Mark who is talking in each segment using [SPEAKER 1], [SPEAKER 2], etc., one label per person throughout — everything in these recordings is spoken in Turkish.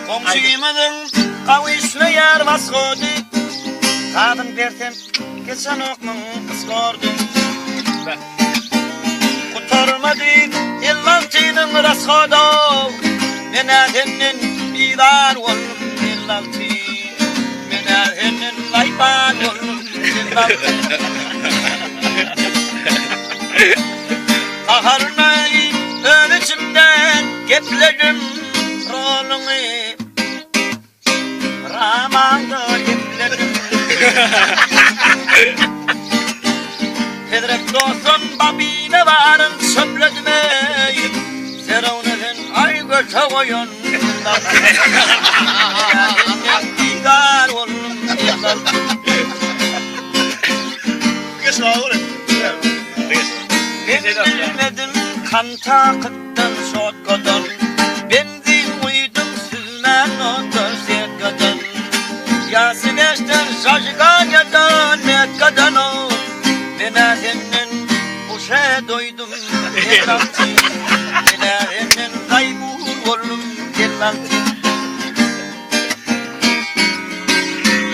[SPEAKER 1] Komşuyumudun kavuşlu yer vasgodu. Kadın berten geçen okmun kıskordu. Kurtarmadı illantinin rasgodu. Menadenin bidar oldum illanti. Menadenin layban oldum illanti. Kaharına ön içimden gepledim rolunu. Ramanda gepledim. Pedrek dostum babine varın söpledim ey. Seronelin ay göçe koyun. Menadenin bidar oldum illanti. Ben bilmedim kan takıttan şotkadan. Benzin uydum süzmen otur sevkadan. Yasin eşten şaşıkacadan metkadan o. Bena senin kuşa doydum gelanti. Bena senin kaybul oldum gelanti.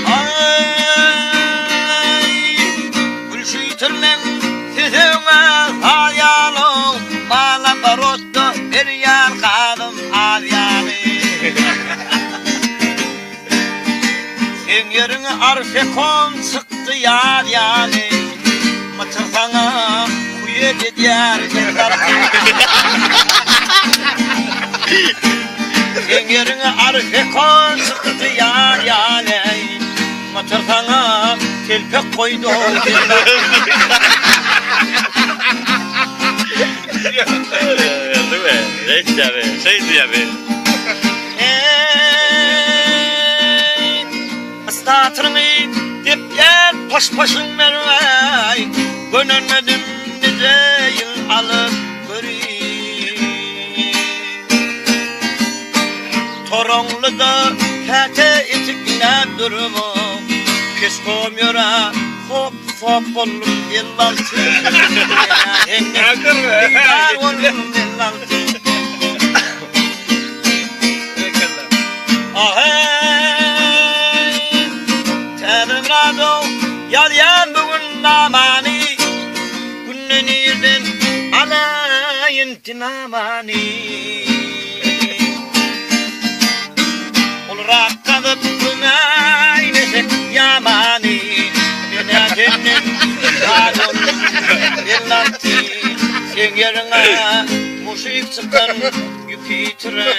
[SPEAKER 1] Ay gülşüytürmen sizime hayalo. Bala barotto bir yar kaldım azyali. Sen yerine arfekon çıktı yar yani. Maçırfana kuye dediyar gelarti. Sen yerine arfekon çıktı yar yani. Maçırfana telpek koydu gelarti.
[SPEAKER 2] Değil mi? Reis abi, şeydi abi.
[SPEAKER 1] Istatırını dip yer paş paşın vermey. Gönülmedim nice yıl alıp göreyim. Toronlu da kete itikine durumu. Kes koymuyor hop hop oldum yıllaltı. Yıllar oldum yıllaltı. Ahey Terrado yalyan bugün namani. Günnen yerden alayın tinamani. Olarak kalıp günaynese yamani. Menadenin radon yıllanti. Sen yerine musik çıkan Jüpiter.